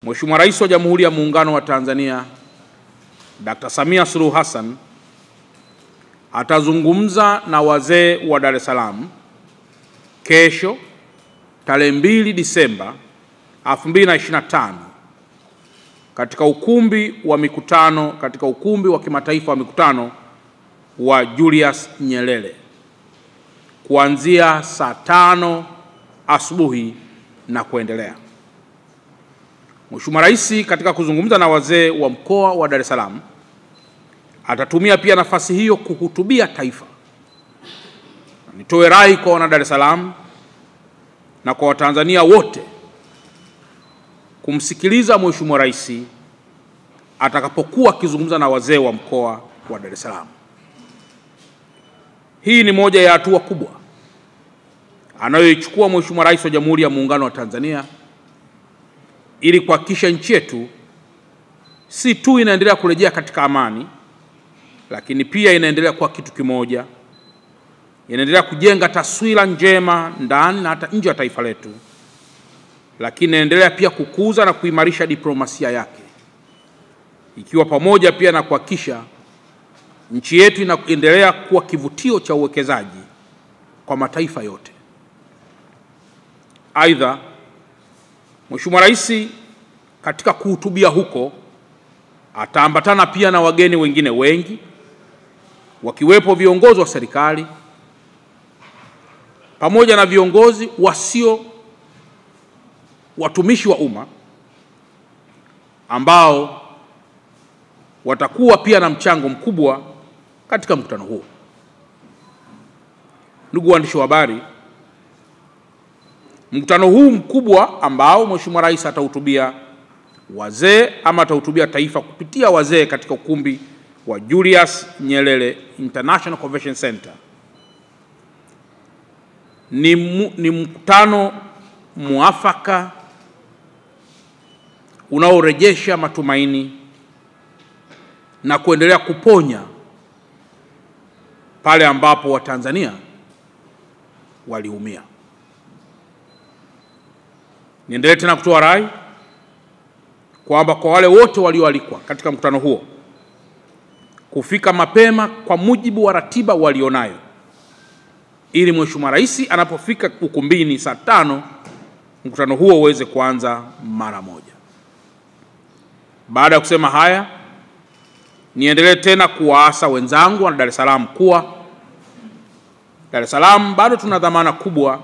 Mheshimiwa Rais wa Jamhuri ya Muungano wa Tanzania Dr. Samia Suluhu Hassan atazungumza na wazee wa Dar es Salaam kesho tarehe 2 Disemba 2025 katika ukumbi wa kimataifa wa mikutano wa Julius Nyerere kuanzia saa 5 asubuhi na kuendelea. Mheshimiwa Rais katika kuzungumza na wazee wa mkoa wa Dar es Salaam atatumia pia nafasi hiyo kuhutubia taifa. Nitoe rai kwa wana Dar es Salaam na kwa Watanzania wote kumsikiliza Mheshimiwa Rais atakapokuwa akizungumza na wazee wa mkoa wa Dar es Salaam. Hii ni moja ya hatua kubwa anayoichukua Mheshimiwa Rais wa Jamhuri ya Muungano wa Tanzania ili kuhakikisha nchi yetu si tu inaendelea kurejea katika amani, lakini pia inaendelea kuwa kitu kimoja, inaendelea kujenga taswira njema ndani na hata nje ya taifa letu, lakini inaendelea pia kukuza na kuimarisha diplomasia yake, ikiwa pamoja pia na kuhakikisha nchi yetu inaendelea kuwa kivutio cha uwekezaji kwa mataifa yote. Aidha, Mheshimiwa Rais katika kuhutubia huko ataambatana pia na wageni wengine wengi, wakiwepo viongozi wa serikali pamoja na viongozi wasio watumishi wa umma ambao watakuwa pia na mchango mkubwa katika mkutano huo. Ndugu waandishi wa habari, mkutano huu mkubwa ambao Mheshimiwa Rais atahutubia wazee ama atahutubia taifa kupitia wazee katika ukumbi wa Julius Nyerere International Convention Center ni mkutano muafaka unaorejesha matumaini na kuendelea kuponya pale ambapo Watanzania waliumia. Niendelee tena kutoa rai kwamba kwa wale wote walioalikwa katika mkutano huo kufika mapema kwa mujibu wa ratiba walionayo, ili Mheshimiwa Rais anapofika ukumbini saa 5 mkutano huo uweze kuanza mara moja. Baada ya kusema haya, niendelee tena kuwaasa wenzangu wa Dar es Salaam kuwa Dar es Salaam bado tuna dhamana kubwa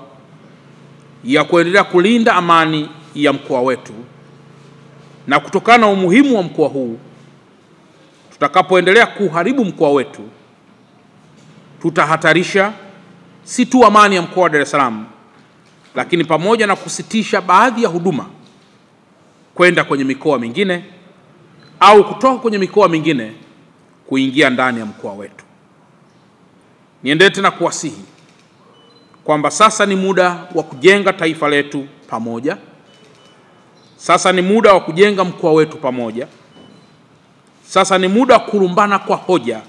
ya kuendelea kulinda amani ya mkoa wetu, na kutokana na umuhimu wa mkoa huu, tutakapoendelea kuharibu mkoa wetu tutahatarisha si tu amani ya mkoa wa Dar es Salaam, lakini pamoja na kusitisha baadhi ya huduma kwenda kwenye mikoa mingine au kutoka kwenye mikoa mingine kuingia ndani ya mkoa wetu. Niendelee tena kuwasihi kwamba sasa ni muda wa kujenga taifa letu pamoja. Sasa ni muda wa kujenga mkoa wetu pamoja. Sasa ni muda wa kulumbana kwa hoja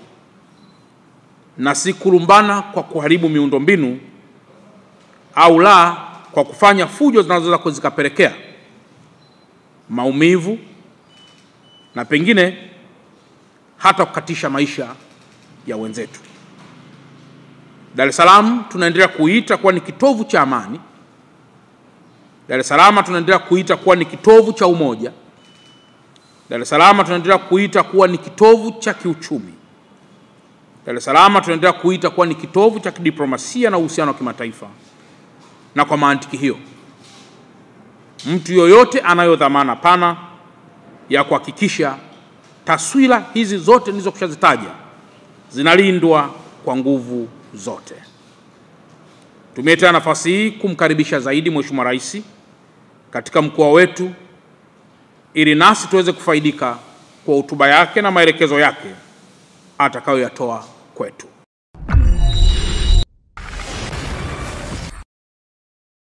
na si kulumbana kwa kuharibu miundombinu au la kwa kufanya fujo zinazoweza kuzikapelekea maumivu na pengine hata kukatisha maisha ya wenzetu. Dar es Salaam tunaendelea kuita kuwa ni kitovu cha amani. Dar es Salaam tunaendelea kuita kuwa ni kitovu cha umoja. Dar es Salaam tunaendelea kuita kuwa ni kitovu cha kiuchumi. Dar es Salaam tunaendelea kuita kuwa ni kitovu cha kidiplomasia na uhusiano wa kimataifa. Na kwa mantiki hiyo, mtu yoyote anayo dhamana pana ya kuhakikisha taswira hizi zote nilizokushazitaja zinalindwa kwa nguvu zote. Tumie tena nafasi hii kumkaribisha zaidi Mheshimiwa Rais katika mkoa wetu ili nasi tuweze kufaidika kwa hotuba yake na maelekezo yake atakayoyatoa kwetu.